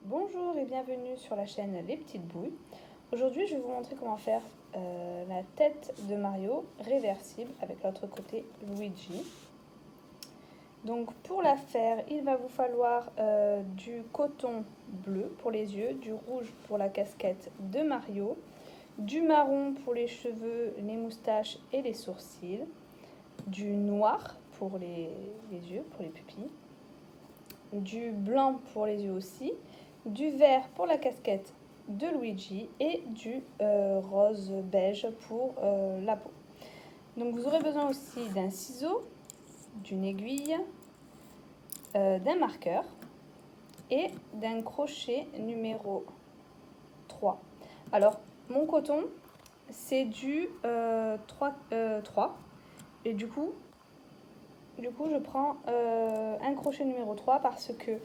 Bonjour et bienvenue sur la chaîne Les Petites Bouilles. Aujourd'hui je vais vous montrer comment faire la tête de Mario réversible avec l'autre côté Luigi. Donc pour la faire, il va vous falloir du coton bleu pour les yeux, du rouge pour la casquette de Mario, du marron pour les cheveux, les moustaches et les sourcils, du noir pour les yeux, pour les pupilles, du blanc pour les yeux aussi, du vert pour la casquette de Luigi et du rose beige pour la peau. Donc vous aurez besoin aussi d'un ciseau, d'une aiguille, d'un marqueur et d'un crochet numéro 3. Alors mon coton c'est du 3 et du coup je prends un crochet numéro 3 parce que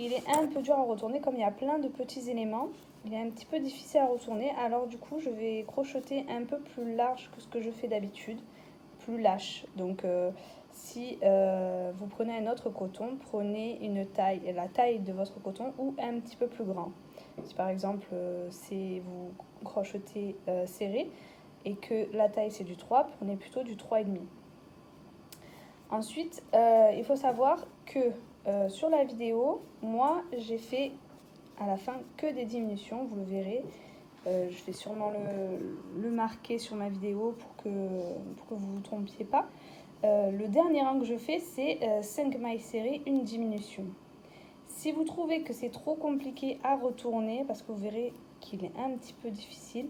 il est un peu dur à retourner, comme il y a plein de petits éléments, il est un petit peu difficile à retourner, alors du coup je vais crocheter un peu plus large que ce que je fais d'habitude, plus lâche. Donc si vous prenez un autre coton, prenez la taille de votre coton ou un petit peu plus grand. Si par exemple vous crochetez serré et que la taille c'est du 3, prenez plutôt du 3,5. Ensuite, il faut savoir que sur la vidéo, moi j'ai fait à la fin que des diminutions, vous le verrez. Je vais sûrement le marquer sur ma vidéo pour que vous ne vous trompiez pas. Le dernier rang que je fais, c'est 5 mailles serrées, une diminution. Si vous trouvez que c'est trop compliqué à retourner, parce que vous verrez qu'il est un petit peu difficile,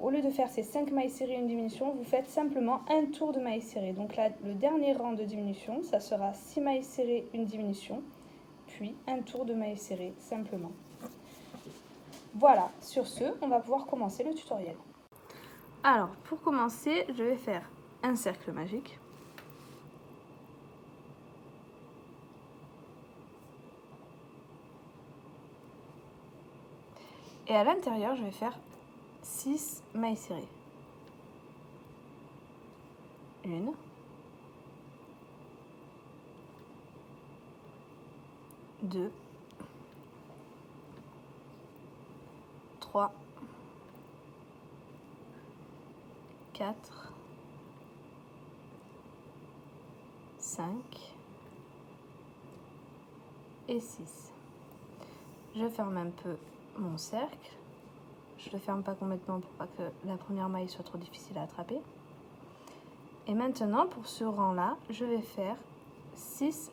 au lieu de faire ces 5 mailles serrées, une diminution, vous faites simplement un tour de mailles serrées. Donc là, le dernier rang de diminution, ça sera 6 mailles serrées, une diminution, puis un tour de mailles serrées simplement. Voilà, sur ce, on va pouvoir commencer le tutoriel. Alors, pour commencer, je vais faire un cercle magique. Et à l'intérieur, je vais faire 6 mailles serrées. 1, 2, 3, 4, 5 et 6. Je ferme un peu mon cercle. Je ne le ferme pas complètement pour pas que la première maille soit trop difficile à attraper. Et maintenant, pour ce rang-là, je vais faire 6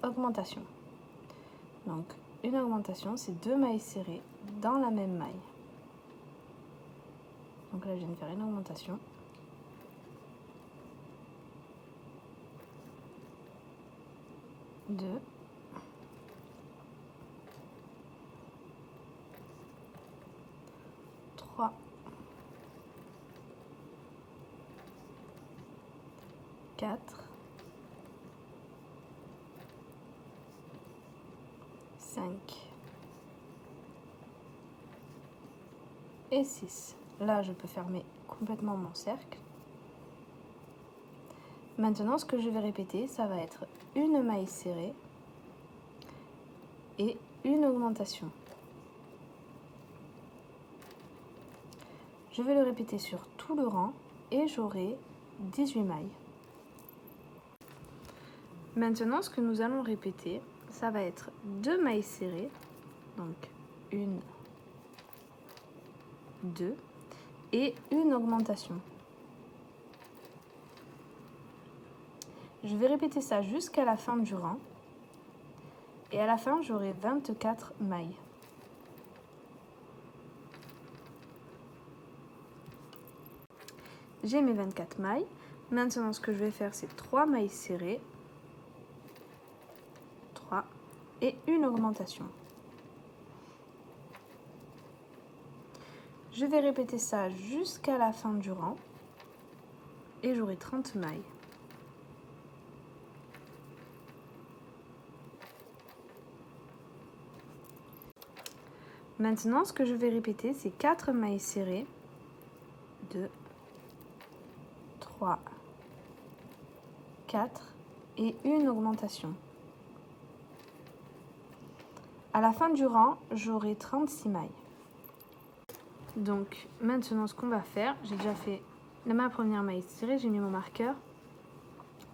augmentations. Donc, une augmentation, c'est 2 mailles serrées dans la même maille. Donc là, je viens de faire une augmentation. Deux. 3. 4. 5. Et 6. Là, je peux fermer complètement mon cercle. Maintenant, ce que je vais répéter, ça va être une maille serrée et une augmentation. Je vais le répéter sur tout le rang et j'aurai 18 mailles. Maintenant, ce que nous allons répéter, ça va être 2 mailles serrées, donc 1, 2, et une augmentation. Je vais répéter ça jusqu'à la fin du rang, et à la fin, j'aurai 24 mailles. J'ai mes 24 mailles. Maintenant, ce que je vais faire, c'est 3 mailles serrées, 3, et une augmentation. Je vais répéter ça jusqu'à la fin du rang, et j'aurai 30 mailles. Maintenant, ce que je vais répéter, c'est 4 mailles serrées, 2, 3, 4 et une augmentation. À la fin du rang, j'aurai 36 mailles. Donc maintenant ce qu'on va faire, j'ai déjà fait ma première maille serrée, j'ai mis mon marqueur.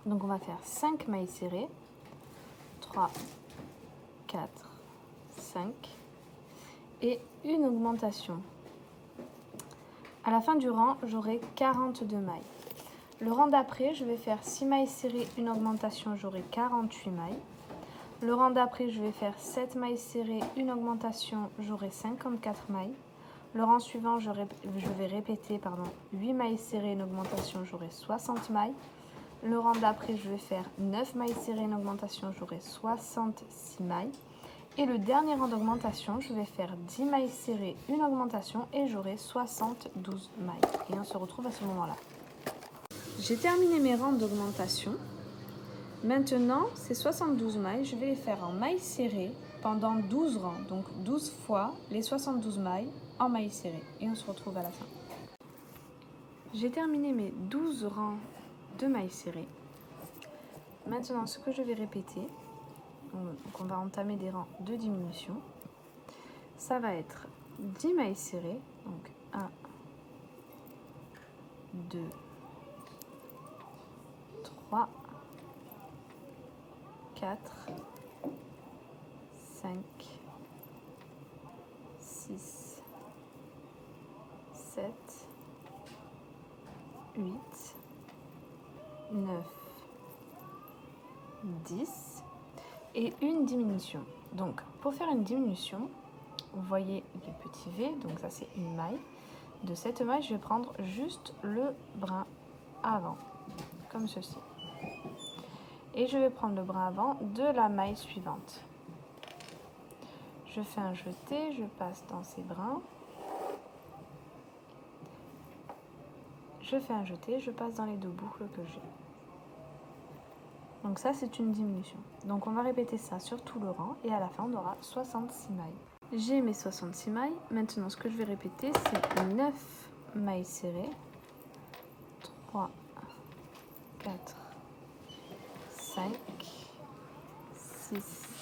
Donc on va faire 5 mailles serrées. 3, 4, 5 et une augmentation. À la fin du rang, j'aurai 42 mailles. Le rang d'après, je vais faire 6 mailles serrées, une augmentation, j'aurai 48 mailles. Le rang d'après, je vais faire 7 mailles serrées, une augmentation, j'aurai 54 mailles. Le rang suivant, je vais répéter 8 mailles serrées, une augmentation, j'aurai 60 mailles. Le rang d'après, je vais faire 9 mailles serrées, une augmentation, j'aurai 66 mailles. Et le dernier rang d'augmentation, je vais faire 10 mailles serrées, une augmentation et j'aurai 72 mailles. Et on se retrouve à ce moment-là. J'ai terminé mes rangs d'augmentation. Maintenant, ces 72 mailles, je vais les faire en mailles serrées pendant 12 rangs. Donc 12 fois les 72 mailles en mailles serrées. Et on se retrouve à la fin. J'ai terminé mes 12 rangs de mailles serrées. Maintenant, ce que je vais répéter, donc on va entamer des rangs de diminution. Ça va être 10 mailles serrées. Donc 1, 2, 3, 4, 5, 6, 7, 8, 9, 10 et une diminution. Donc pour faire une diminution, vous voyez les petits V, donc ça c'est une maille. De cette maille, je vais prendre juste le brin avant, comme ceci. Et je vais prendre le brin avant de la maille suivante. Je fais un jeté, je passe dans ces brins. Je fais un jeté, je passe dans les deux boucles que j'ai. Donc ça, c'est une diminution. Donc on va répéter ça sur tout le rang et à la fin, on aura 66 mailles. J'ai mes 66 mailles. Maintenant, ce que je vais répéter, c'est 9 mailles serrées. 3, 4, 5, 6,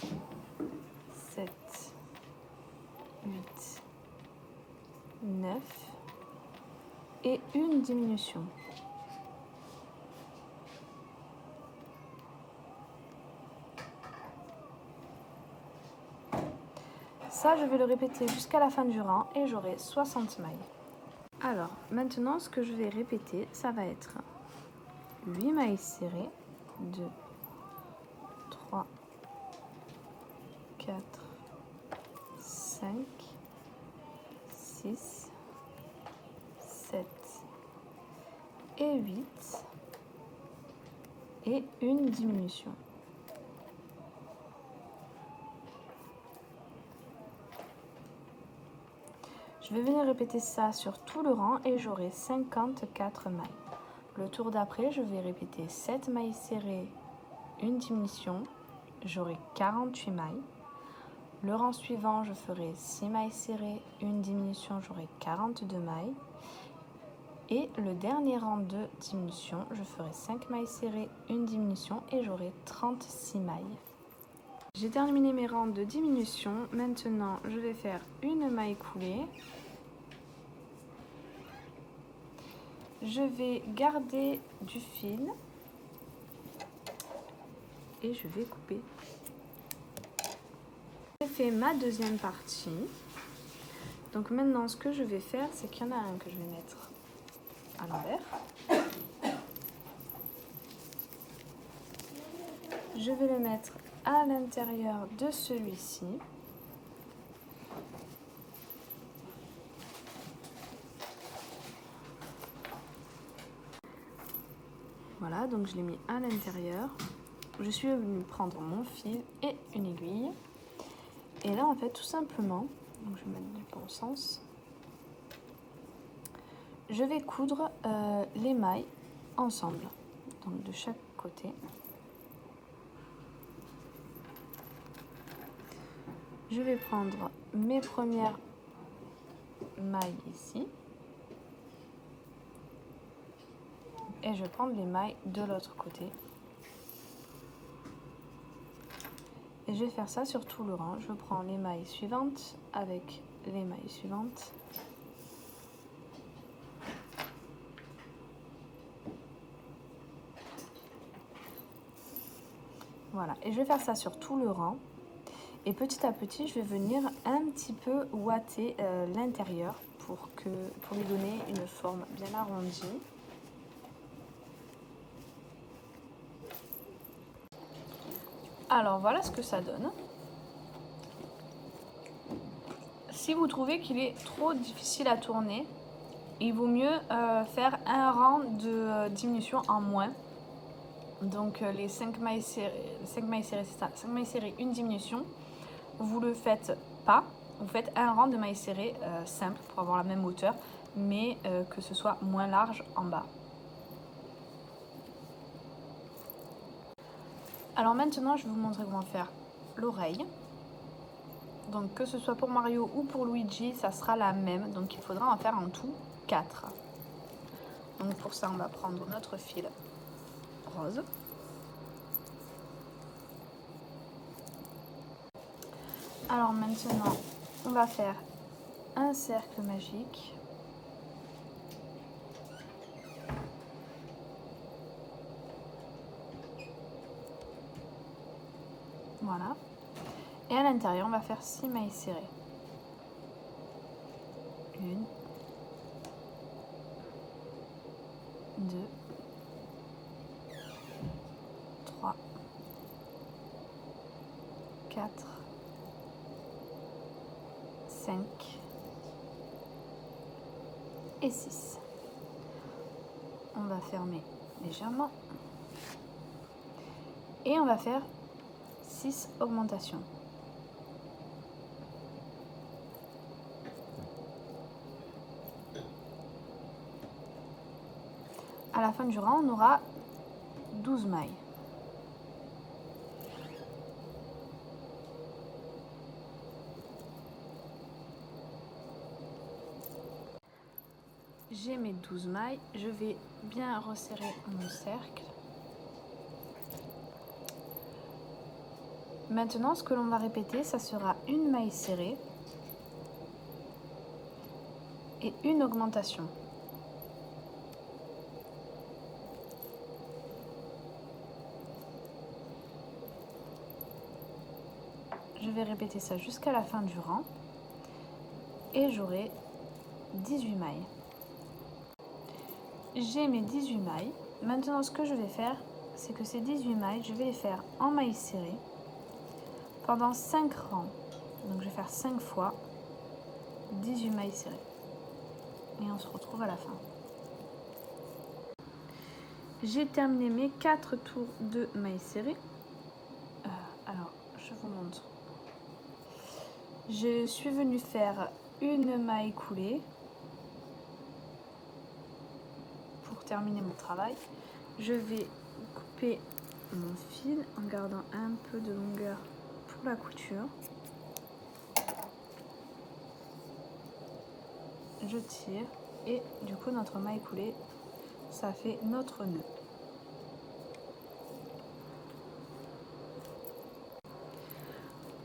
7, 8, 9 et une diminution. Ça, je vais le répéter jusqu'à la fin du rang et j'aurai 60 mailles. Alors, maintenant, ce que je vais répéter, ça va être 8 mailles serrées, 2, 3, 4, 5, 6, 7 et 8 et une diminution. Je vais venir répéter ça sur tout le rang et j'aurai 54 mailles. Le tour d'après, je vais répéter 7 mailles serrées, une diminution, j'aurai 48 mailles. Le rang suivant, je ferai 6 mailles serrées, une diminution, j'aurai 42 mailles. Et le dernier rang de diminution, je ferai 5 mailles serrées, une diminution et j'aurai 36 mailles. J'ai terminé mes rangs de diminution. Maintenant, je vais faire une maille coulée. Je vais garder du fil et je vais couper. J'ai fait ma deuxième partie. Donc maintenant, ce que je vais faire, c'est qu'il y en a un que je vais mettre à l'envers. Je vais le mettre à l'intérieur de celui-ci. Voilà, donc je l'ai mis à l'intérieur. Je suis venue prendre mon fil et une aiguille. Et là, en fait, tout simplement, donc je vais mettre du bon sens, je vais coudre les mailles ensemble, donc de chaque côté. Je vais prendre mes premières mailles ici. Et je vais prendre les mailles de l'autre côté. Et je vais faire ça sur tout le rang. Je prends les mailles suivantes avec les mailles suivantes. Voilà, et je vais faire ça sur tout le rang. Et petit à petit, je vais venir un petit peu ouater l'intérieur pour lui donner une forme bien arrondie. Alors voilà ce que ça donne. Si vous trouvez qu'il est trop difficile à tourner, il vaut mieux faire un rang de diminution en moins. Donc les 5 mailles serrées, c'est ça, 5 mailles serrées, une diminution. Vous le faites pas, vous faites un rang de mailles serrées simple pour avoir la même hauteur, mais que ce soit moins large en bas. Alors maintenant, je vais vous montrer comment faire l'oreille. Donc que ce soit pour Mario ou pour Luigi, ça sera la même. Donc il faudra en faire en tout 4. Donc pour ça, on va prendre notre fil rose. Alors maintenant, on va faire un cercle magique. Voilà. Et à l'intérieur, on va faire 6 mailles serrées. 1, 2, 3, 4, 5 et 6. On va fermer légèrement. Et on va faire 6 augmentations. À la fin du rang, on aura 12 mailles. J'ai mes 12 mailles, je vais bien resserrer mon cercle. Maintenant, ce que l'on va répéter, ça sera une maille serrée et une augmentation. Je vais répéter ça jusqu'à la fin du rang et j'aurai 18 mailles. J'ai mes 18 mailles. Maintenant, ce que je vais faire, c'est que ces 18 mailles, je vais les faire en mailles serrées pendant 5 rangs. Donc, je vais faire 5 fois 18 mailles serrées. Et on se retrouve à la fin. J'ai terminé mes 4 tours de mailles serrées. Alors, je vous montre. Je suis venue faire une maille coulée pour terminer mon travail. Je vais couper mon fil en gardant un peu de longueur pour la couture. Je tire et du coup notre maille coulée, ça fait notre nœud.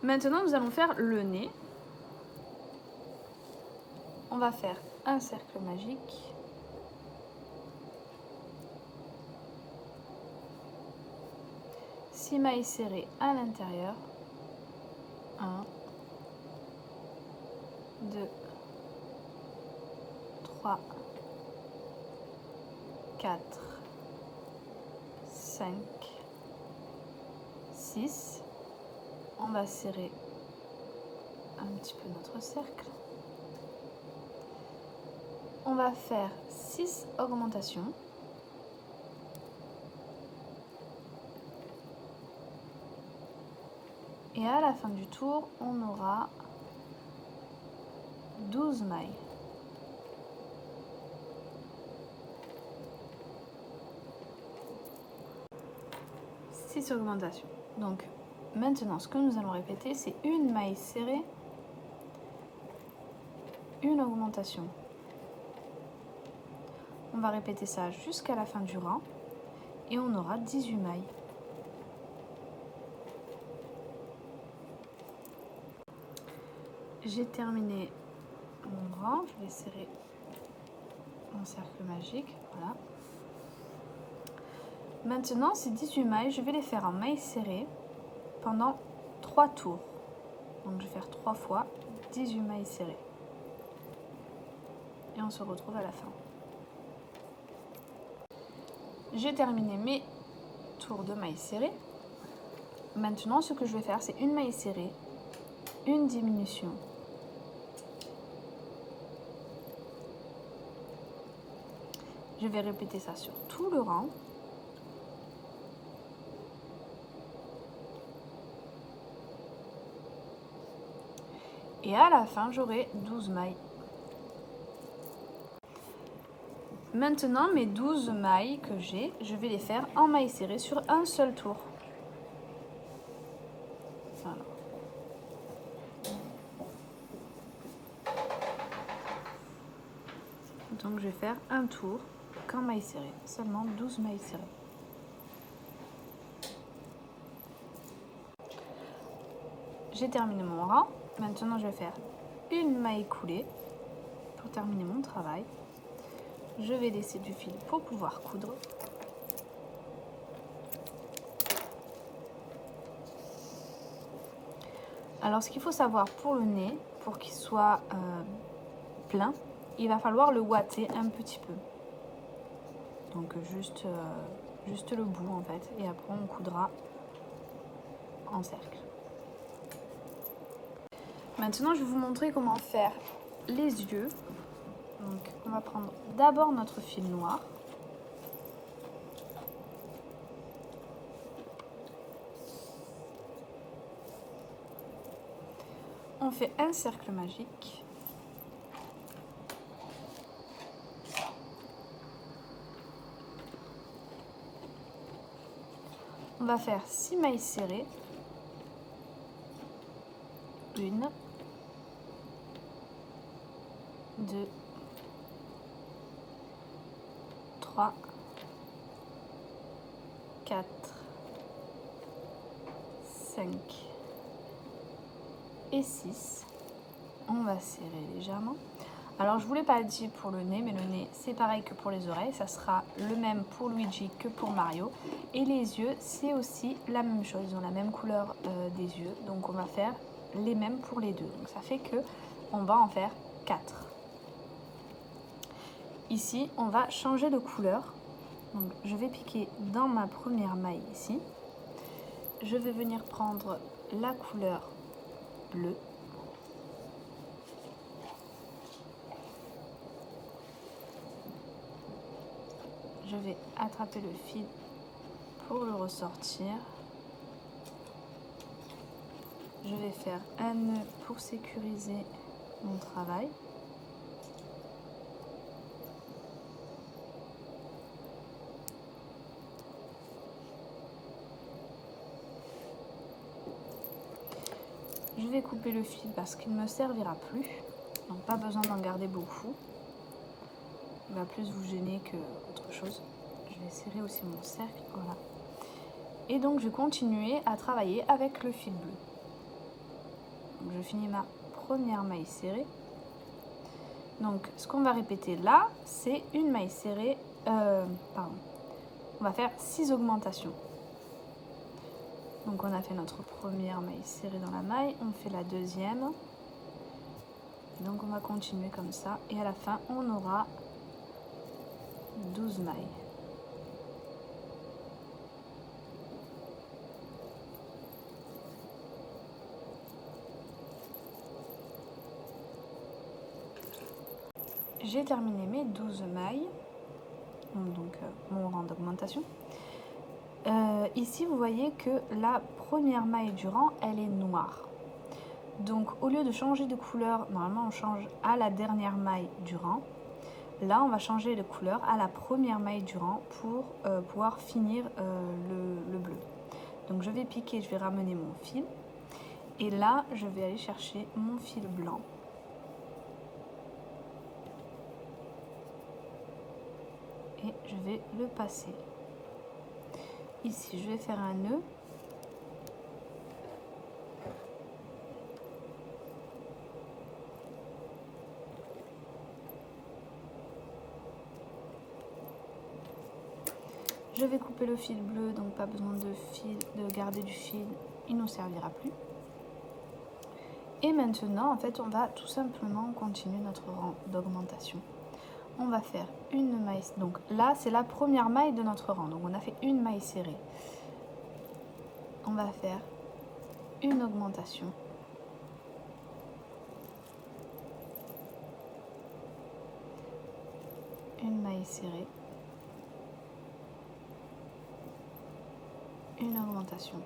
Maintenant, nous allons faire le nez. On va faire un cercle magique. Six mailles serrées à l'intérieur. 1, 2, 3, 4, 5, 6. On va serrer un petit peu notre cercle. On va faire 6 augmentations. Et à la fin du tour, on aura 12 mailles. Six augmentations. Donc maintenant, ce que nous allons répéter, c'est une maille serrée, une augmentation. On va répéter ça jusqu'à la fin du rang et on aura 18 mailles. J'ai terminé mon rang, je vais serrer mon cercle magique, voilà. Maintenant, ces 18 mailles, je vais les faire en mailles serrées pendant 3 tours. Donc je vais faire 3 fois 18 mailles serrées. Et on se retrouve à la fin. J'ai terminé mes tours de mailles serrées. Maintenant, ce que je vais faire, c'est une maille serrée, une diminution. Je vais répéter ça sur tout le rang. Et à la fin, j'aurai 12 mailles. Maintenant, mes 12 mailles que j'ai, je vais les faire en mailles serrées sur un seul tour. Voilà. Donc je vais faire un tour qu'en mailles serrées, seulement 12 mailles serrées. J'ai terminé mon rang. Maintenant, je vais faire une maille coulée pour terminer mon travail. Je vais laisser du fil pour pouvoir coudre. Alors, ce qu'il faut savoir pour le nez, pour qu'il soit plein, il va falloir le ouater un petit peu. Donc, juste le bout en fait. Et après, on coudra en cercle. Maintenant, je vais vous montrer comment faire les yeux. Donc, on va prendre d'abord notre fil noir. On fait un cercle magique. On va faire 6 mailles serrées. 1, 2, 3, 4, 5 et 6. On va serrer légèrement. Alors je ne vous l'ai pas dit pour le nez, mais le nez c'est pareil que pour les oreilles. Ça sera le même pour Luigi que pour Mario. Et les yeux c'est aussi la même chose. Ils ont la même couleur des yeux. Donc on va faire les mêmes pour les deux. Donc ça fait que on va en faire 4. Ici, on va changer de couleur. Donc, je vais piquer dans ma première maille ici. Je vais venir prendre la couleur bleue. Je vais attraper le fil pour le ressortir. Je vais faire un nœud pour sécuriser mon travail. Je vais couper le fil parce qu'il ne me servira plus. Donc pas besoin d'en garder beaucoup. Il va plus vous gêner que autre chose. Je vais serrer aussi mon cercle. Voilà. Et donc je vais continuer à travailler avec le fil bleu. Donc, je finis ma première maille serrée. Donc ce qu'on va répéter là, c'est une maille serrée. On va faire 6 augmentations. Donc on a fait notre première maille serrée dans la maille, on fait la deuxième. Et donc on va continuer comme ça et à la fin on aura 12 mailles. J'ai terminé mes 12 mailles, donc mon rang d'augmentation. Ici, vous voyez que la première maille du rang, elle est noire. Donc, au lieu de changer de couleur, normalement, on change à la dernière maille du rang. Là, on va changer de couleur à la première maille du rang pour pouvoir finir le bleu. Donc, je vais piquer, je vais ramener mon fil. Et là, je vais aller chercher mon fil blanc. Et je vais le passer. Ici, je vais faire un nœud. « Je vais couper le fil bleu, donc pas besoin de garder du fil, il ne nous servira plus. Et maintenant, en fait, on va tout simplement continuer notre rang d'augmentation. On va faire une maille, donc là c'est la première maille de notre rang, donc on a fait une maille serrée. On va faire une augmentation. Une maille serrée. Une augmentation.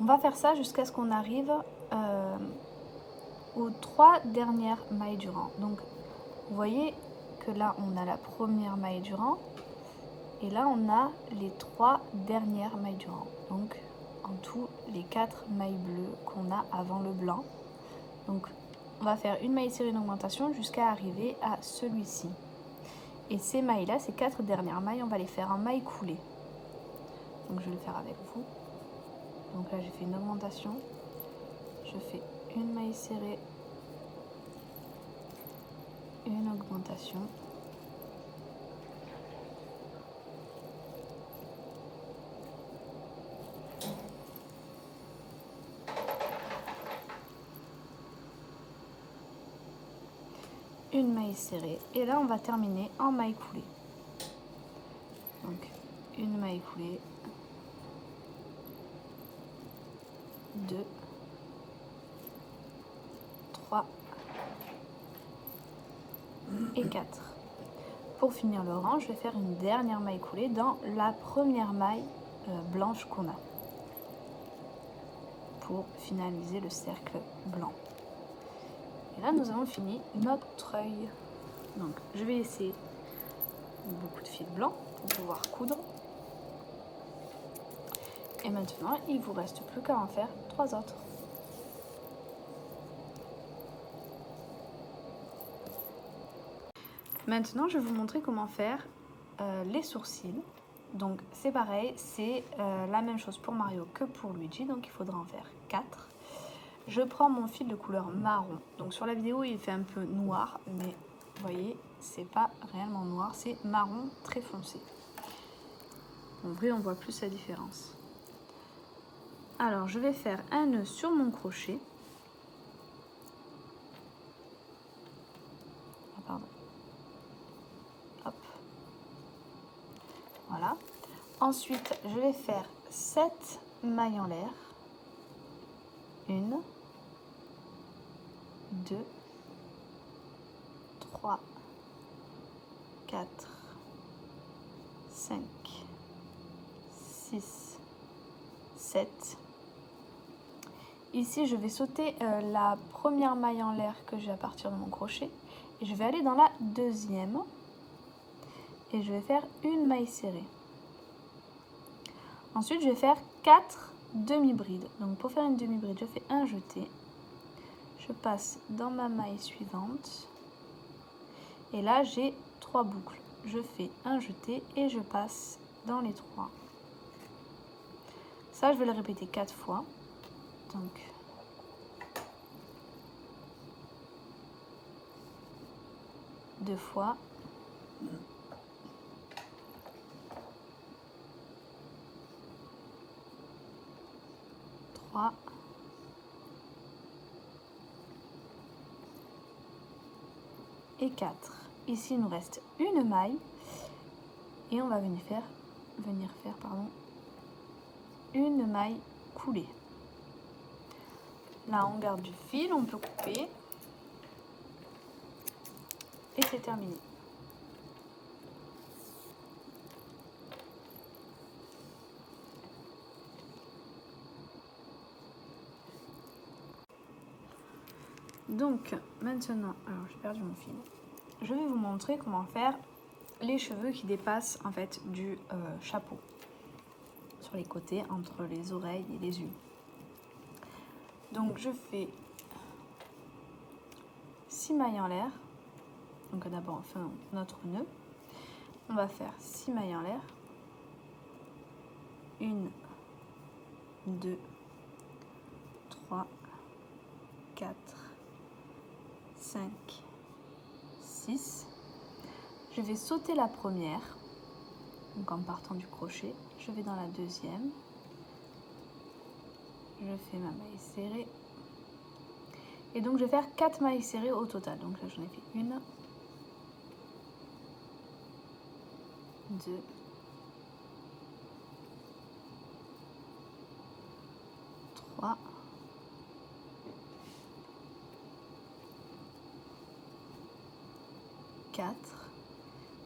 On va faire ça jusqu'à ce qu'on arrive aux 3 dernières mailles du rang. Donc vous voyez que là on a la première maille du rang et là on a les 3 dernières mailles du rang. Donc en tout les 4 mailles bleues qu'on a avant le blanc. Donc on va faire une maille serrée, une augmentation jusqu'à arriver à celui-ci. Et ces mailles là, ces 4 dernières mailles, on va les faire en maille coulée. Donc je vais le faire avec vous. Donc là j'ai fait une augmentation, je fais une maille serrée, une augmentation, une maille serrée et là on va terminer en maille coulée. Donc une maille coulée, 2, 3 et 4. Pour finir le rang, je vais faire une dernière maille coulée dans la première maille blanche qu'on a pour finaliser le cercle blanc. Et là nous avons fini notre œil. Donc je vais laisser beaucoup de fil blanc pour pouvoir coudre. Et maintenant il vous reste plus qu'à en faire 3 autres. Maintenant je vais vous montrer comment faire les sourcils. Donc c'est pareil, c'est la même chose pour Mario que pour Luigi, donc il faudra en faire 4. Je prends mon fil de couleur marron. Donc sur la vidéo il fait un peu noir, mais vous voyez c'est pas réellement noir, c'est marron très foncé. En vrai on voit plus la différence. Alors je vais faire un nœud sur mon crochet. Ah, pardon. Hop. Voilà. Ensuite je vais faire 7 mailles en l'air. 1, 2, 3, 4, 5, 6, 7. Ici, je vais sauter la première maille en l'air que j'ai à partir de mon crochet. Et je vais aller dans la deuxième. Et je vais faire une maille serrée. Ensuite, je vais faire 4 demi-brides. Donc pour faire une demi-bride, je fais un jeté. Je passe dans ma maille suivante. Et là, j'ai 3 boucles. Je fais un jeté et je passe dans les 3. Ça, je vais le répéter 4 fois. Donc, deux fois. Trois. Et 4. Ici, il nous reste une maille. Et on va venir faire une maille coulée. Là, on garde du fil, on peut couper. Et c'est terminé. Donc, maintenant, alors j'ai perdu mon fil. Je vais vous montrer comment faire les cheveux qui dépassent en fait du chapeau. Sur les côtés, entre les oreilles et les yeux. Donc je fais 6 mailles en l'air. Donc d'abord on fait notre nœud. On va faire 6 mailles en l'air. 1, 2, 3, 4, 5, 6. Je vais sauter la première, donc en partant du crochet, je vais dans la deuxième, je fais ma maille serrée, et donc je vais faire 4 mailles serrées au total. Donc là j'en ai fait 1, 2, 3, 4.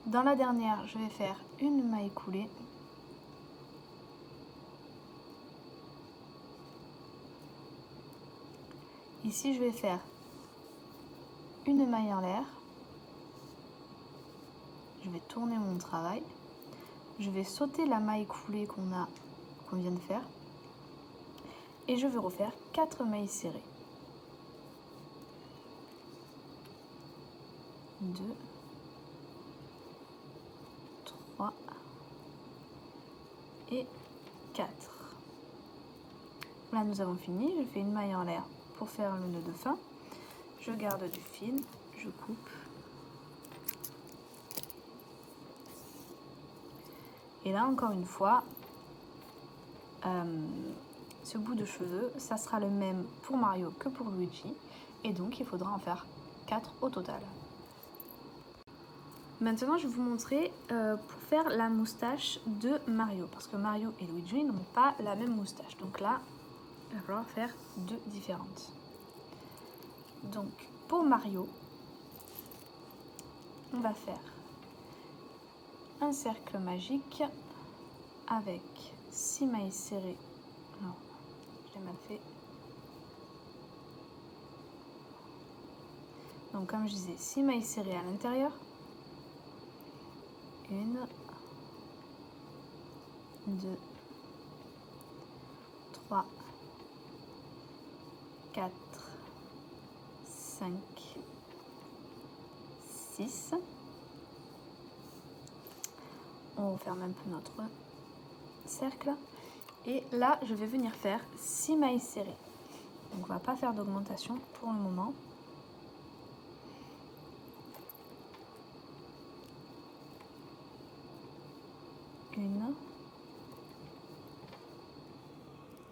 Dans la dernière, je vais faire une maille coulée. Ici, je vais faire une maille en l'air. Je vais tourner mon travail. Je vais sauter la maille coulée qu'on vient de faire. Et je vais refaire 4 mailles serrées. 2, 3 et 4. Là, nous avons fini. Je fais une maille en l'air pour faire le nœud de fin. Je garde du fil, je coupe. Et là, encore une fois, ce bout de cheveux, ça sera le même pour Mario que pour Luigi. Et donc, il faudra en faire 4 au total. Maintenant, je vais vous montrer pour faire la moustache de Mario. Parce que Mario et Luigi n'ont pas la même moustache. Donc là, il va falloir faire 2 différentes. Donc, pour Mario, on va faire un cercle magique avec 6 mailles serrées. Non, je l'ai mal fait. Donc, comme je disais, 6 mailles serrées à l'intérieur. 1, 2, 3, 4, 5, 6. On referme un peu notre cercle. Et là, je vais venir faire 6 mailles serrées. Donc, on ne va pas faire d'augmentation pour le moment. Une,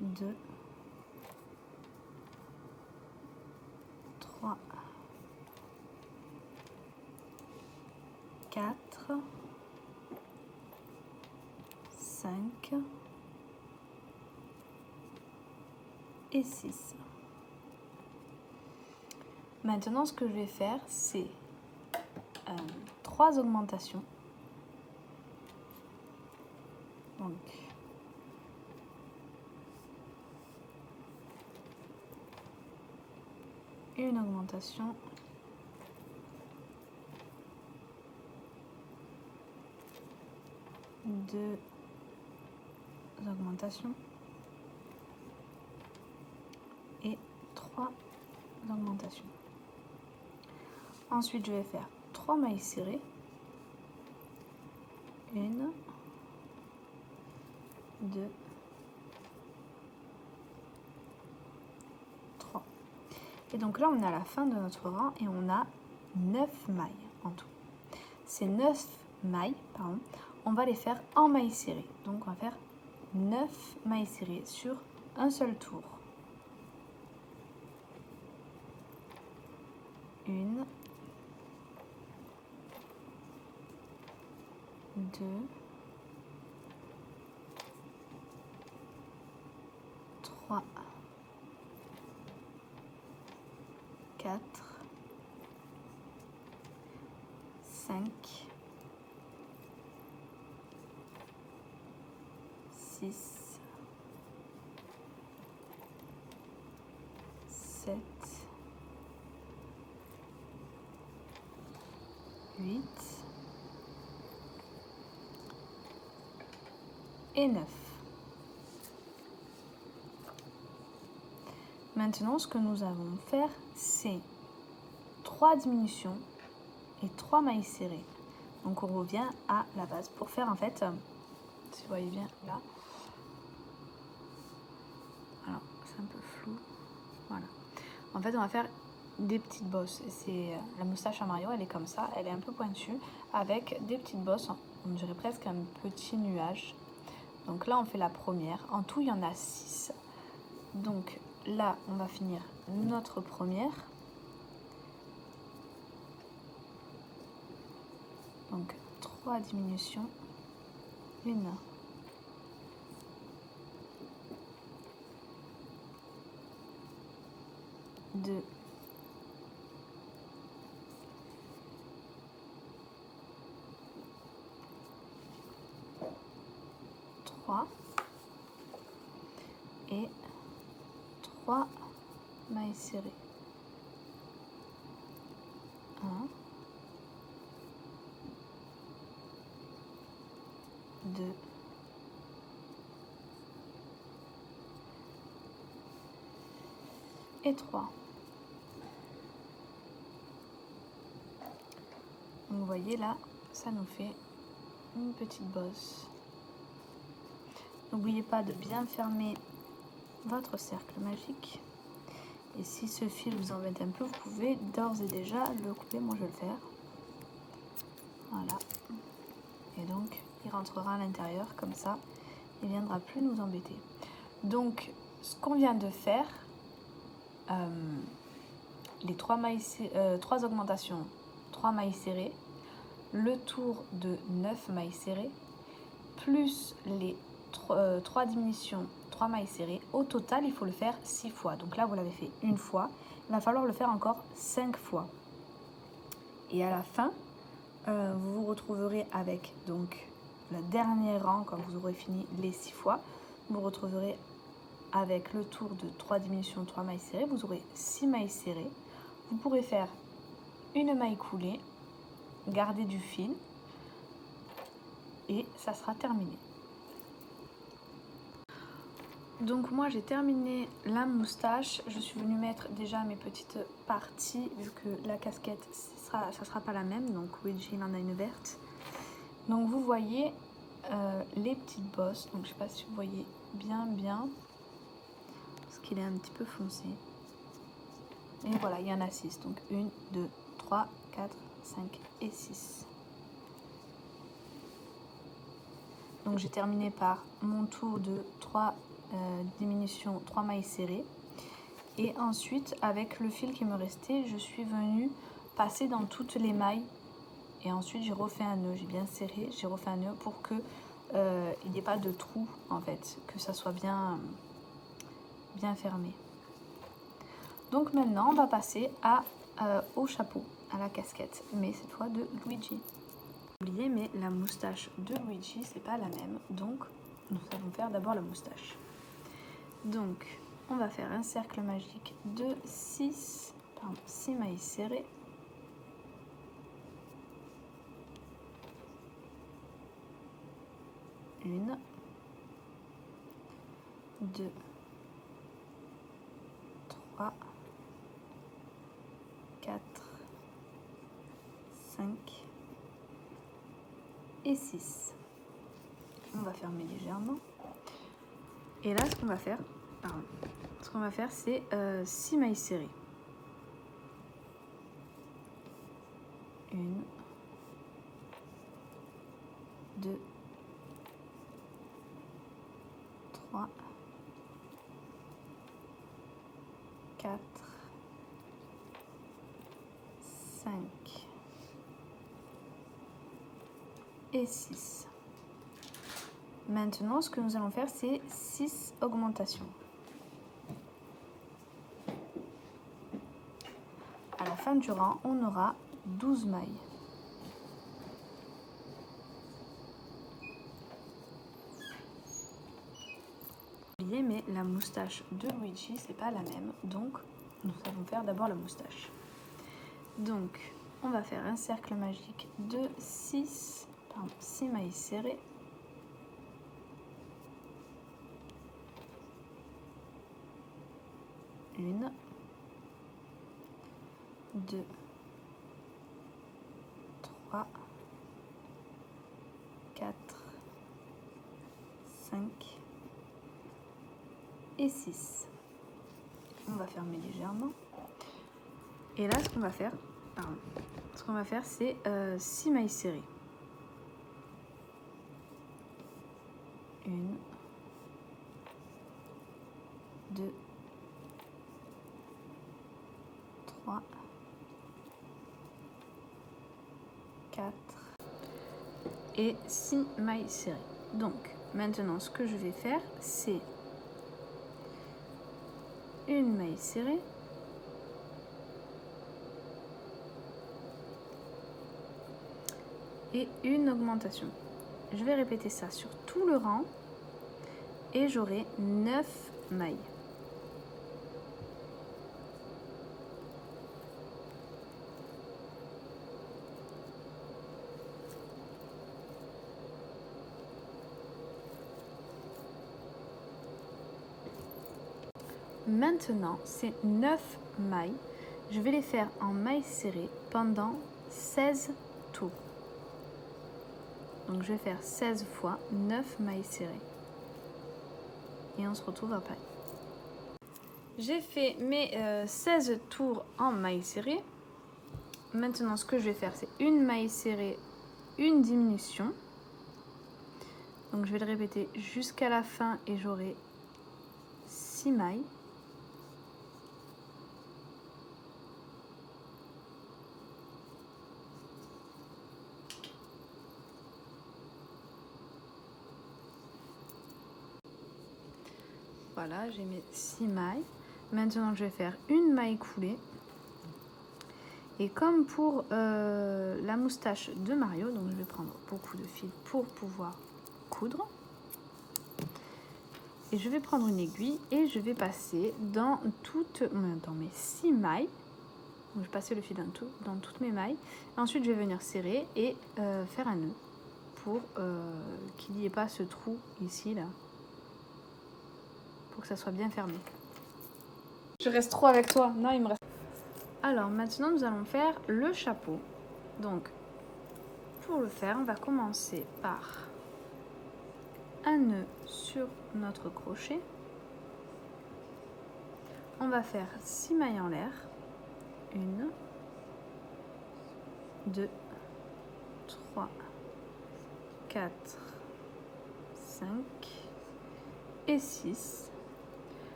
2, 3, 4, 5 et 6. Maintenant, ce que je vais faire, c'est 3 augmentations. Donc, une augmentation, deux augmentations et 3 augmentations. Ensuite, je vais faire 3 mailles serrées, 1, 2, 3. Et donc là, on est à la fin de notre rang et on a 9 mailles en tout. Ces 9 mailles, on va les faire en mailles serrées. Donc, on va faire 9 mailles serrées sur un seul tour. 1, 2, 3, 4, 5, 6, 7, 8 et 9. Maintenant, ce que nous allons faire, c'est 3 diminutions et 3 mailles serrées. Donc, on revient à la base pour faire, en fait, si vous voyez bien là, alors c'est un peu flou, voilà. En fait, on va faire des petites bosses. C'est la moustache à Mario, elle est comme ça, elle est un peu pointue avec des petites bosses, on dirait presque un petit nuage. Donc là on fait la première, en tout il y en a 6. Donc là on va finir notre première. Donc 3 diminutions, 1, 2, 3 et 3 mailles serrées. 1, 2, et 3. Donc vous voyez là, ça nous fait une petite bosse. N'oubliez pas de bien fermer votre cercle magique. Et si ce fil vous embête un peu, vous pouvez d'ores et déjà le couper. Moi, je vais le faire. Voilà. Et donc, il rentrera à l'intérieur comme ça. Il ne viendra plus nous embêter. Donc, ce qu'on vient de faire, les 3 augmentations, 3 mailles serrées, le tour de 9 mailles serrées, plus les 3 diminutions, 3 mailles serrées. Au total, il faut le faire 6 fois. Donc là, vous l'avez fait une fois. Il va falloir le faire encore 5 fois. Et à la fin, vous vous retrouverez avec donc le dernier rang, quand vous aurez fini les 6 fois. Vous vous retrouverez avec le tour de 3 diminutions, 3 mailles serrées. Vous aurez 6 mailles serrées. Vous pourrez faire une maille coulée, garder du fil et ça sera terminé. Donc moi j'ai terminé la moustache, je suis venue mettre déjà mes petites parties vu que la casquette ça sera pas la même, donc Luigi il en a une verte. Donc vous voyez les petites bosses, donc je sais pas si vous voyez bien parce qu'il est un petit peu foncé. Et voilà, il y en a 6, donc 1, 2, 3, 4, 5 et 6. Donc j'ai terminé par mon tour de 3 diminutions, 3 mailles serrées. Et ensuite, avec le fil qui me restait, je suis venue passer dans toutes les mailles. Et ensuite, j'ai refait un nœud, j'ai bien serré, j'ai refait un nœud pour que il n'y ait pas de trou en fait, que ça soit bien fermé. Donc maintenant, on va passer au chapeau, à la casquette, mais cette fois de Luigi. Oubliez, mais la moustache de Luigi, c'est pas la même, donc nous allons faire d'abord la moustache. Donc, on va faire un cercle magique de 6 mailles serrées. Une, 2, 3, 4, 5 et 6. On va fermer légèrement. Et là, ce qu'on va faire, c'est 6 mailles serrées. 1, 2, 3, 4, 5 et 6. Maintenant, ce que nous allons faire, c'est 6 augmentations. À la fin du rang, on aura 12 mailles. Mais la moustache de Luigi, c'est pas la même, donc nous allons faire d'abord la moustache. Donc, on va faire un cercle magique de 6 mailles serrées. Une, 2, 3, 4, 5 et 6. On va fermer légèrement. Et là, ce qu'on va faire, c'est 6 mailles serrées. 1, 2, 3, 4 et 6 mailles serrées. Donc, maintenant, ce que je vais faire, c'est une maille serrée, et une augmentation. Je vais répéter ça sur tout le rang et j'aurai 9 mailles. Maintenant, ces 9 mailles, je vais les faire en mailles serrées pendant 16 tours. Donc je vais faire 16 fois 9 mailles serrées. Et on se retrouve après. J'ai fait mes 16 tours en mailles serrées. Maintenant, ce que je vais faire, c'est une maille serrée, une diminution. Donc je vais le répéter jusqu'à la fin et j'aurai 6 mailles. Voilà, j'ai mes 6 mailles. Maintenant, je vais faire une maille coulée. Et comme pour la moustache de Mario, donc je vais prendre beaucoup de fil pour pouvoir coudre. Et je vais prendre une aiguille et je vais passer dans mes 6 mailles. Donc je vais passer le fil dans toutes mes mailles. Ensuite, je vais venir serrer et faire un nœud pour qu'il n'y ait pas ce trou ici, là. Pour que ça soit bien fermé. Je reste trop avec toi. Non, il me reste. Alors maintenant, nous allons faire le chapeau. Donc, pour le faire, on va commencer par un nœud sur notre crochet. On va faire 6 mailles en l'air. 1, 2, 3, 4, 5 et 6.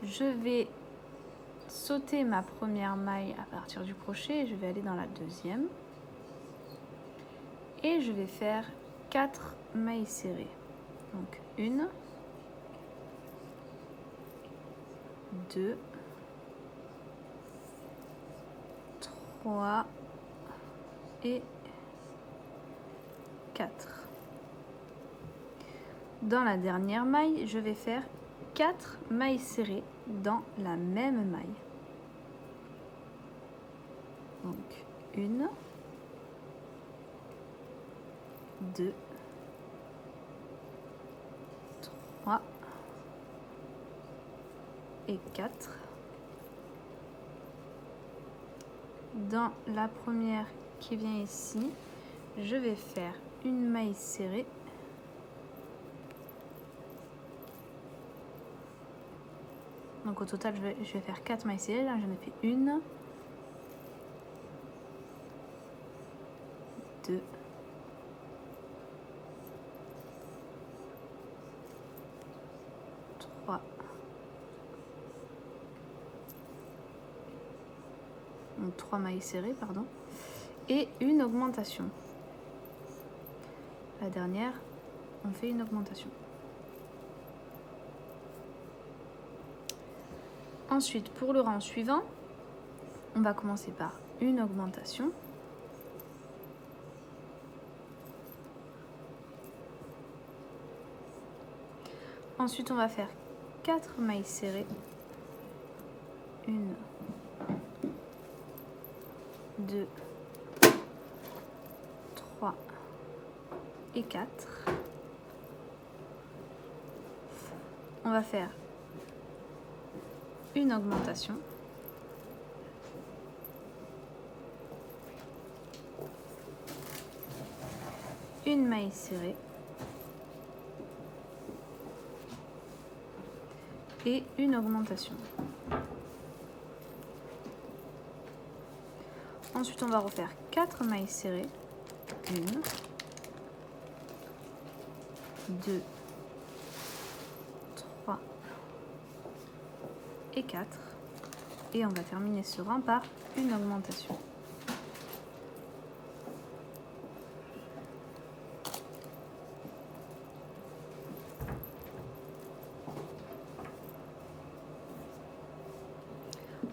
Je vais sauter ma première maille à partir du crochet, je vais aller dans la deuxième et je vais faire 4 mailles serrées. Donc 1, 2, 3 et 4. Dans la dernière maille, je vais faire 4 mailles serrées dans la même maille. Donc 1, 2, 3 et 4. Dans la première qui vient ici, je vais faire une maille serrée. Donc au total, je vais faire 4 mailles serrées. Là, j'en ai fait 1, 2, 3, donc 3 mailles serrées, pardon, et une augmentation. La dernière, on fait une augmentation. Ensuite, pour le rang suivant, on va commencer par une augmentation. Ensuite, on va faire 4 mailles serrées. 1, 2, 3 et 4. On va faire une augmentation. Une maille serrée. Et une augmentation. Ensuite, on va refaire 4 mailles serrées. 1, 2, 3 et 4. Et on va terminer ce rang par une augmentation.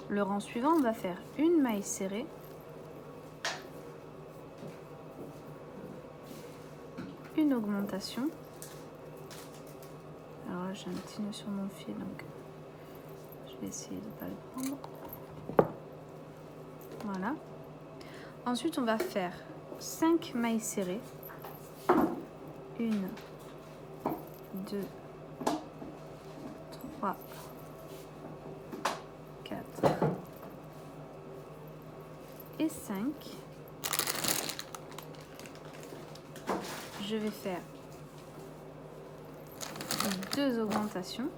Le rang suivant, on va faire une maille serrée, une augmentation. Alors là, j'ai un petit nœud sur mon fil, donc je vais essayer de ne pas le prendre. Voilà. Ensuite, on va faire 5 mailles serrées. 1, 2, 3, 4 et 5. Je vais faire 2 augmentations.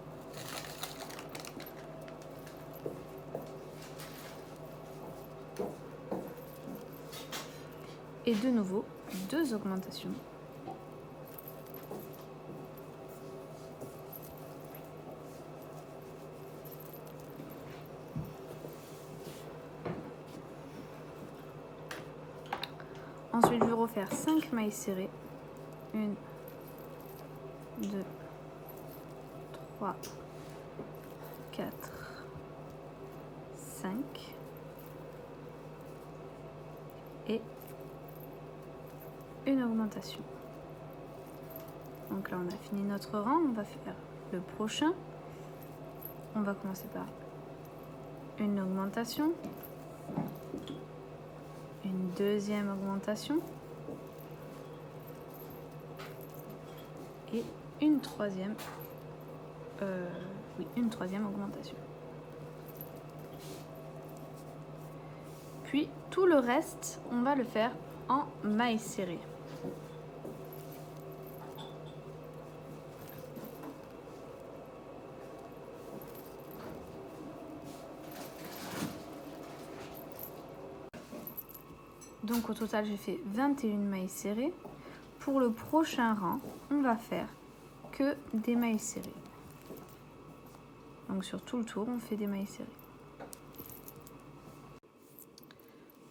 Et de nouveau 2 augmentations. Ensuite, je vais refaire 5 mailles serrées. 1, 2, 3, 4, 5 et une augmentation. Donc là, on a fini notre rang. On va faire le prochain. On va commencer par une augmentation, une deuxième augmentation et une troisième augmentation. Puis tout le reste, on va le faire en mailles serrées. Donc au total, j'ai fait 21 mailles serrées. Pour le prochain rang, on va faire que des mailles serrées. Donc sur tout le tour, on fait des mailles serrées.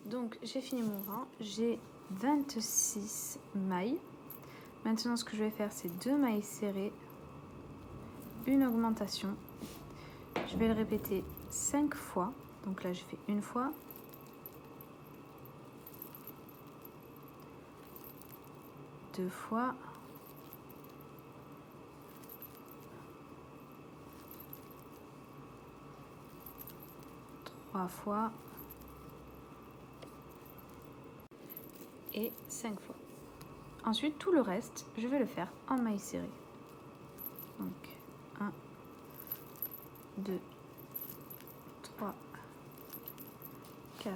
Donc j'ai fini mon rang, j'ai 26 mailles. Maintenant, ce que je vais faire, c'est 2 mailles serrées, une augmentation. Je vais le répéter 5 fois. Donc là, j'ai fait une fois, 2 fois, 3 fois et 5 fois. Ensuite, tout le reste, je vais le faire en mailles serrées. Donc 1, 2, 3, 4,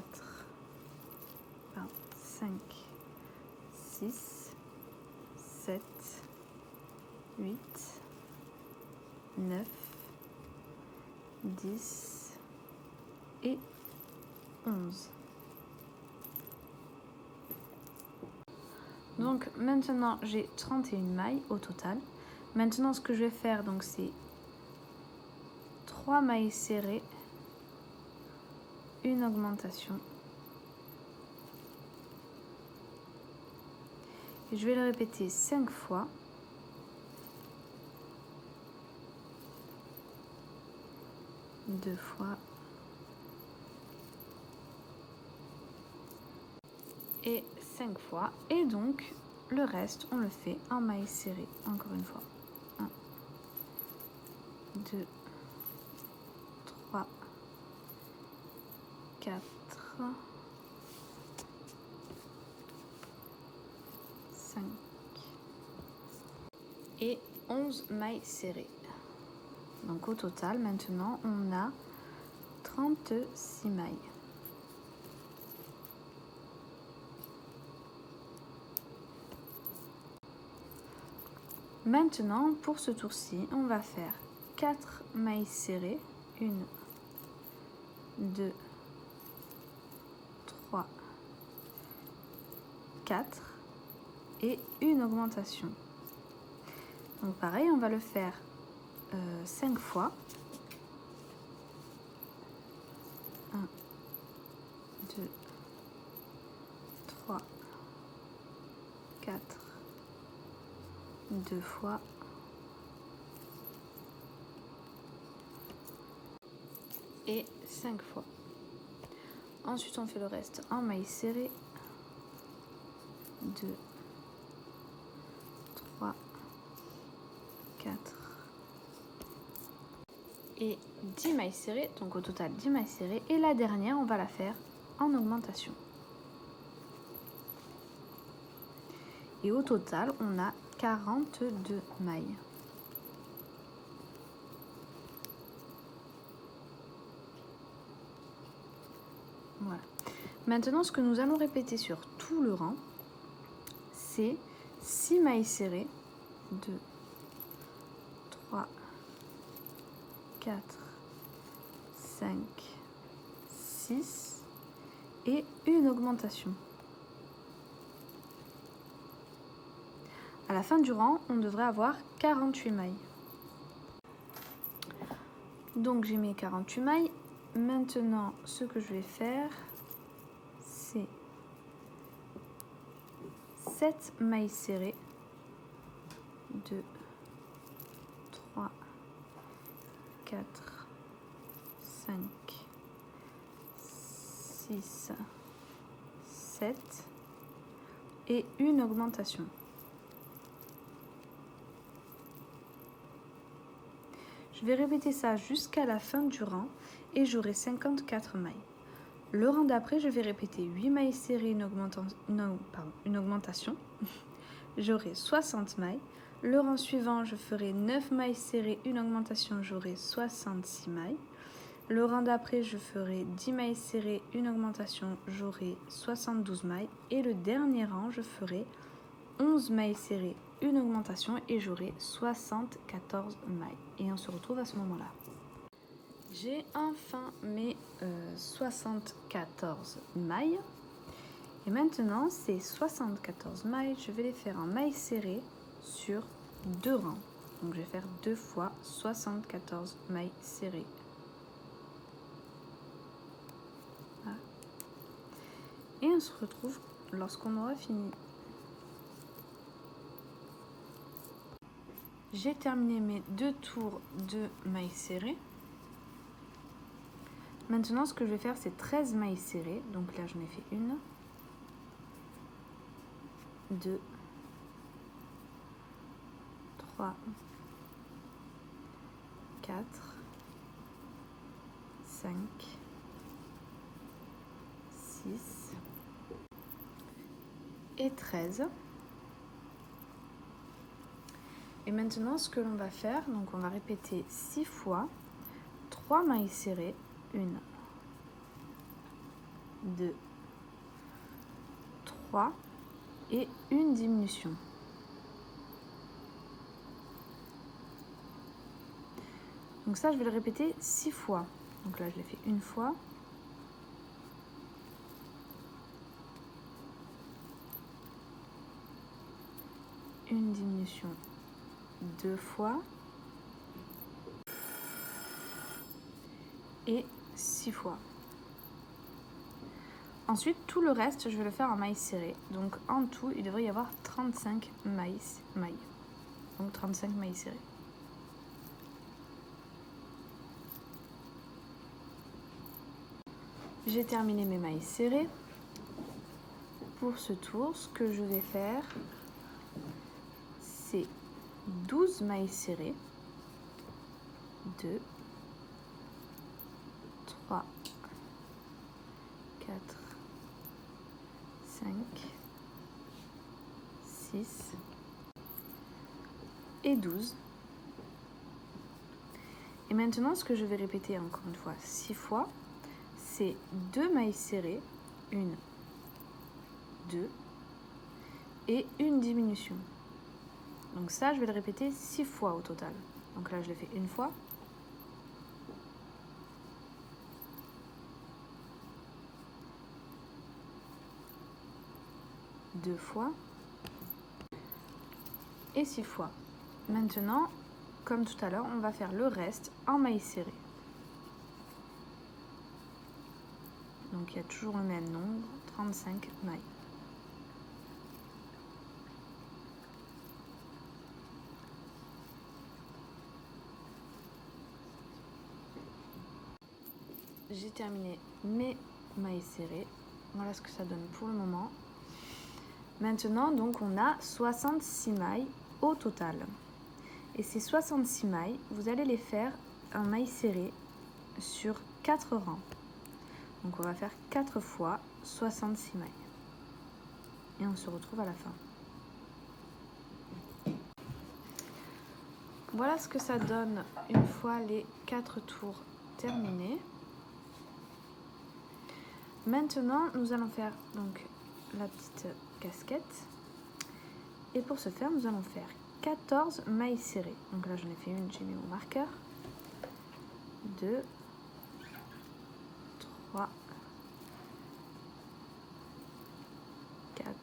5, 6, 7, 8, 9, 10 et 11. Donc maintenant j'ai 31 mailles au total. Maintenant ce que je vais faire, donc c'est 3 mailles serrées, une augmentation. Et je vais le répéter 5 fois. Deux fois. Et 5 fois. Et donc, le reste, on le fait en mailles serrées. Encore une fois. 1, 2, 3, 4, 5 et 11 mailles serrées. Donc au total, maintenant, on a 36 mailles. Maintenant, pour ce tour-ci, on va faire 4 mailles serrées. 1, 2, 3, 4 et une augmentation. Donc pareil, on va le faire 5 fois. 1, 2, 3, 4, 2 fois, et 5 fois. Ensuite, on fait le reste en mailles serrées. 2, 3, 4 et 10 mailles serrées, donc au total 10 mailles serrées. Et la dernière, on va la faire en augmentation. Et au total, on a 42 mailles. Voilà. Maintenant, ce que nous allons répéter sur tout le rang, c'est 6 mailles serrées. 2, 3, 4, 5, 6 et une augmentation. À la fin du rang, on devrait avoir 48 mailles. Donc j'ai mis 48 mailles. Maintenant, ce que je vais faire, c'est 7 mailles serrées. 2, 3, 4, 5, 6, 7 et une augmentation. Je vais répéter ça jusqu'à la fin du rang et j'aurai 54 mailles. Le rang d'après, je vais répéter 8 mailles serrées, une augmentation. J'aurai 60 mailles. Le rang suivant, je ferai 9 mailles serrées, une augmentation, j'aurai 66 mailles. Le rang d'après, je ferai 10 mailles serrées, une augmentation, j'aurai 72 mailles. Et le dernier rang, je ferai 11 mailles serrées, une augmentation et j'aurai 74 mailles. Et on se retrouve à ce moment-là. J'ai enfin mes 74 mailles. Et maintenant, ces 74 mailles, je vais les faire en mailles serrées sur 2 rangs. Donc je vais faire 2 fois 74 mailles serrées. Voilà. Et on se retrouve lorsqu'on aura fini. J'ai terminé mes 2 tours de mailles serrées. Maintenant, ce que je vais faire, c'est 13 mailles serrées. Donc là, j'en ai fait 1, 2, 3, 4, 5, 6 et 13. Et maintenant, ce que l'on va faire, donc on va répéter 6 fois 3 mailles serrées, 1, 2, 3 et une diminution. Donc ça, je vais le répéter 6 fois. Donc là, je l'ai fait une fois. Une diminution 2 fois. Et 6 fois. Ensuite, tout le reste, je vais le faire en mailles serrées. Donc en tout, il devrait y avoir 35 mailles. Donc 35 mailles serrées. J'ai terminé mes mailles serrées. Pour ce tour, ce que je vais faire, c'est 12 mailles serrées. 2, 3, 4, 5, 6 et 12. Et maintenant, ce que je vais répéter encore une fois 6 fois, c'est 2 mailles serrées, 1, 2 et une diminution. Donc ça, je vais le répéter 6 fois au total. Donc là, je l'ai fait une fois. 2 fois et 6 fois. Maintenant, comme tout à l'heure, on va faire le reste en mailles serrées. Donc il y a toujours le même nombre, 35 mailles. J'ai terminé mes mailles serrées. Voilà ce que ça donne pour le moment. Maintenant, donc, on a 66 mailles au total. Et ces 66 mailles, vous allez les faire en mailles serrées sur 4 rangs. Donc on va faire 4 fois 66 mailles. Et on se retrouve à la fin. Voilà ce que ça donne une fois les 4 tours terminés. Maintenant, nous allons faire donc la petite casquette. Et pour ce faire, nous allons faire 14 mailles serrées. Donc là, j'en ai fait une, j'ai mis mon marqueur. 2, 3, 4,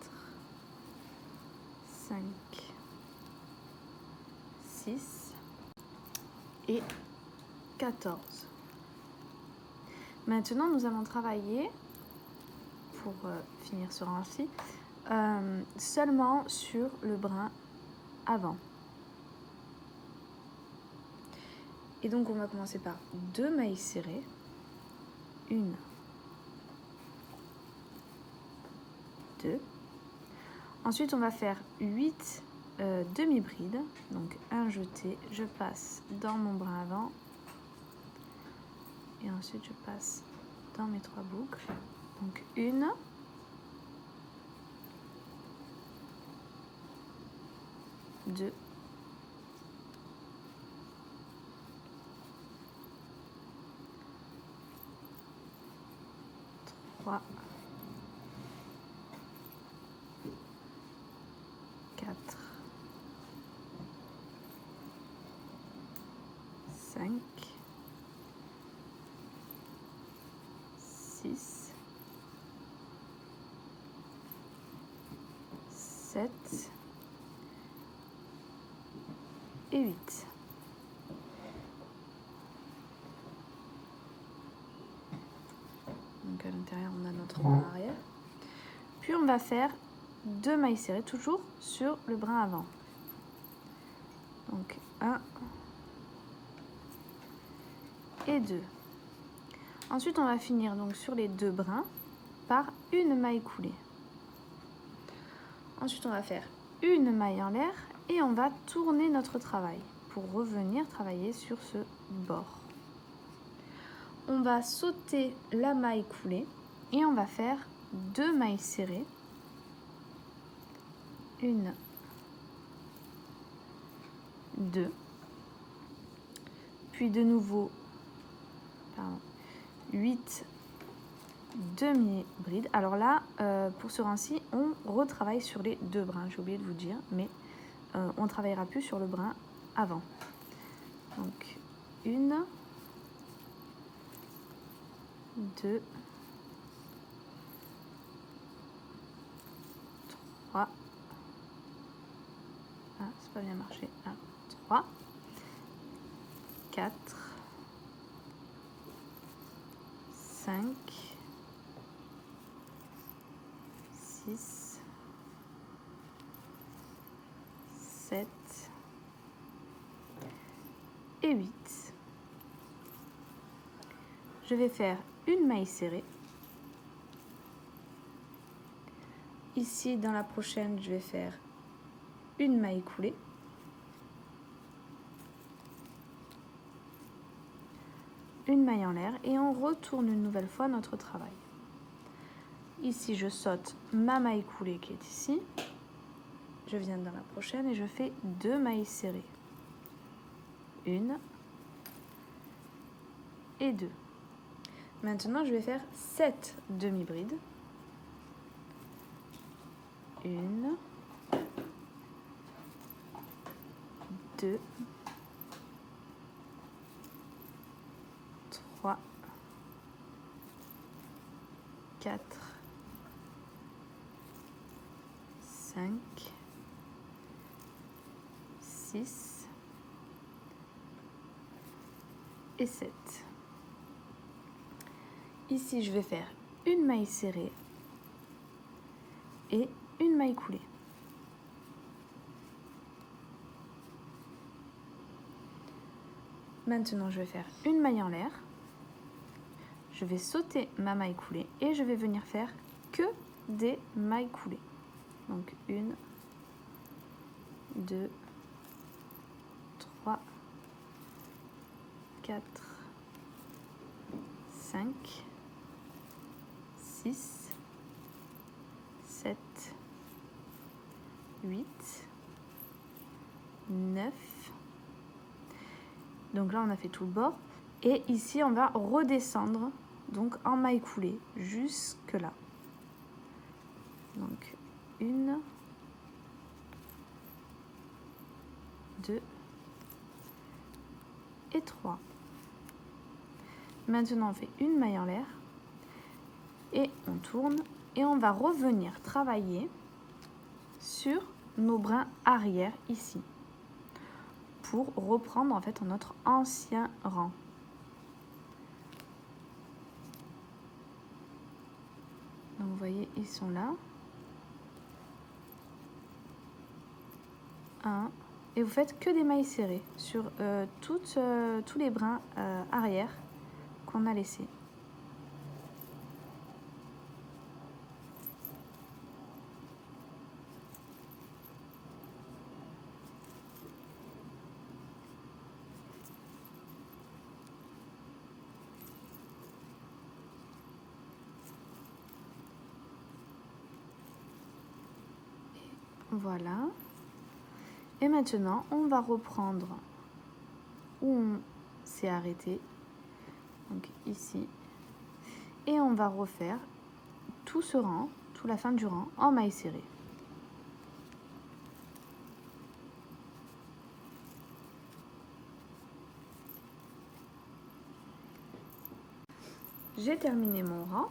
5, 6 et 14. Maintenant, nous allons travailler, pour finir ce rang-ci, seulement sur le brin avant. Et donc, on va commencer par 2 mailles serrées. 1, 2. Ensuite, on va faire 8 demi-brides. Donc, un jeté, je passe dans mon brin avant. Et ensuite, je passe dans mes 3 boucles. Donc, 1, 2, 3, 4, 5, 6, 7 et 8. Donc à l'intérieur, on a notre brin arrière. Puis on va faire 2 mailles serrées, toujours sur le brin avant. Donc 1 et 2. Ensuite, on va finir donc sur les 2 brins par une maille coulée. Ensuite, on va faire une maille en l'air et on va tourner notre travail pour revenir travailler sur ce bord. On va sauter la maille coulée et on va faire 2 mailles serrées. 1, 2. Puis de nouveau 8 demi-brides. Alors là, pour ce rang-ci, on retravaille sur les 2 brins. J'ai oublié de vous dire, mais on ne travaillera plus sur le brin avant. Donc 1, 2, 3. Ah, c'est pas bien marché. 1, 3, 4, 5, 6, 7 et 8. Je vais faire une maille serrée. Ici, dans la prochaine, je vais faire une maille coulée. Une maille en l'air et on retourne une nouvelle fois notre travail. Ici, je saute ma maille coulée qui est ici. Je viens dans la prochaine et je fais 2 mailles serrées. 1 et 2. Maintenant, je vais faire 7 demi-brides. 1, 2, 3, 4, 5, 6 et 7. Ici, je vais faire une maille serrée et une maille coulée. Maintenant, je vais faire une maille en l'air. Je vais sauter ma maille coulée et je vais venir faire que des mailles coulées. Donc 1, 2, 3, 4, 5, 6, 7, 8, 9. Donc là, on a fait tout le bord. Et ici, on va redescendre donc en maille coulée jusque là. Donc 1, 2 et 3. Maintenant, on fait une maille en l'air et on tourne et on va revenir travailler sur nos brins arrière ici pour reprendre en fait notre ancien rang. Donc vous voyez, ils sont là. 1. Et vous faites que des mailles serrées sur tous les brins arrière qu'on a laissés. Voilà. Et maintenant, on va reprendre où on s'est arrêté. Donc ici. Et on va refaire tout ce rang, toute la fin du rang en maille serrée. J'ai terminé mon rang.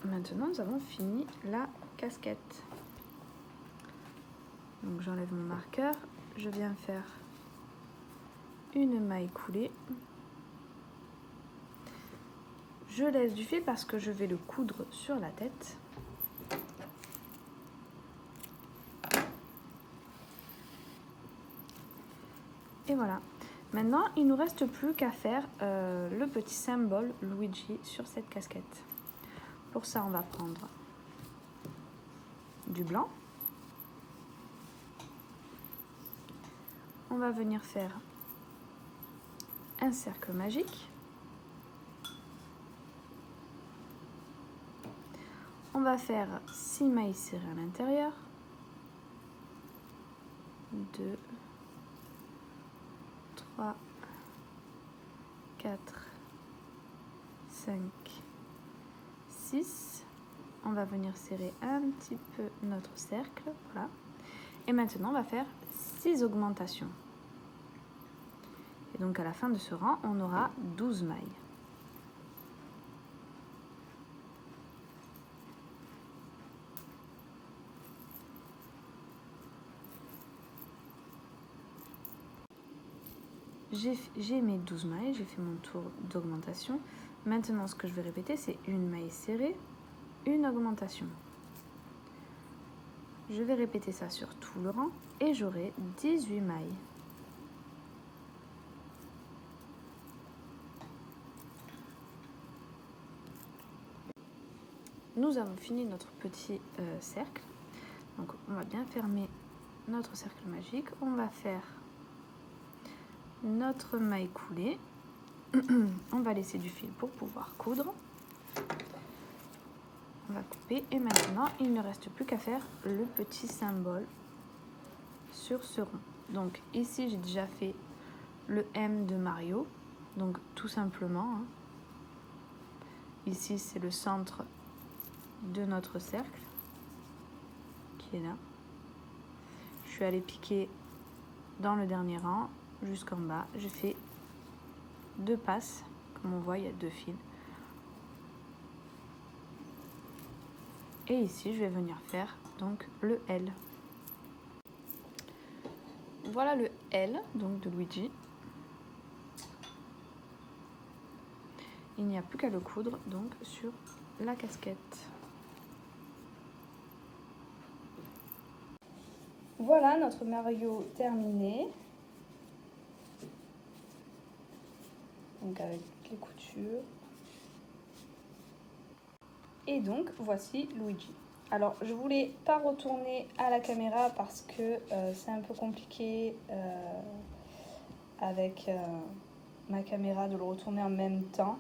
Maintenant, nous avons fini la casquette. Donc j'enlève mon marqueur, je viens faire une maille coulée. Je laisse du fil parce que je vais le coudre sur la tête. Et voilà. Maintenant, il ne nous reste plus qu'à faire le petit symbole Luigi sur cette casquette. Pour ça, on va prendre du blanc. On va venir faire un cercle magique. On va faire 6 mailles serrées à l'intérieur. 2, 3, 4, 5, 6. On va venir serrer un petit peu notre cercle. Voilà. Et maintenant, on va faire 6 augmentations. Et donc, à la fin de ce rang, on aura 12 mailles. J'ai mes 12 mailles, j'ai fait mon tour d'augmentation. Maintenant, ce que je vais répéter, c'est une maille serrée, une augmentation. Je vais répéter ça sur tout le rang et j'aurai 18 mailles. Nous avons fini notre petit cercle. Donc, on va bien fermer notre cercle magique. On va faire notre maille coulée. On va laisser du fil pour pouvoir coudre. On va couper et maintenant il ne reste plus qu'à faire le petit symbole sur ce rond. Donc ici j'ai déjà fait le M de Mario, donc tout simplement ici c'est le centre de notre cercle qui est là. Je suis allée piquer dans le dernier rang jusqu'en bas, j'ai fait 2 passes, comme on voit il y a 2 fils. Et ici je vais venir faire donc le L. voilà le L, donc de Luigi. Il n'y a plus qu'à le coudre donc sur la casquette. Voilà notre Mario terminé. Donc avec les coutures. Et donc voici Luigi. Alors je voulais pas retourner à la caméra parce que c'est un peu compliqué avec ma caméra de le retourner en même temps.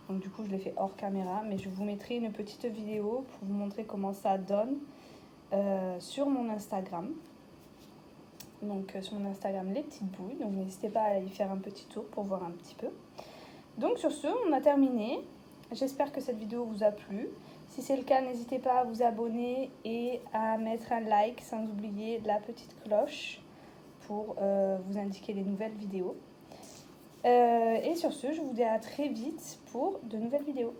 Donc du coup je l'ai fait hors caméra, mais je vous mettrai une petite vidéo pour vous montrer comment ça donne sur mon Instagram. Donc sur mon Instagram Les Petites Bouilles, donc n'hésitez pas à y faire un petit tour pour voir un petit peu. Donc sur ce, on a terminé. J'espère que cette vidéo vous a plu. Si c'est le cas, n'hésitez pas à vous abonner et à mettre un like, sans oublier la petite cloche pour vous indiquer les nouvelles vidéos. Et sur ce, je vous dis à très vite pour de nouvelles vidéos.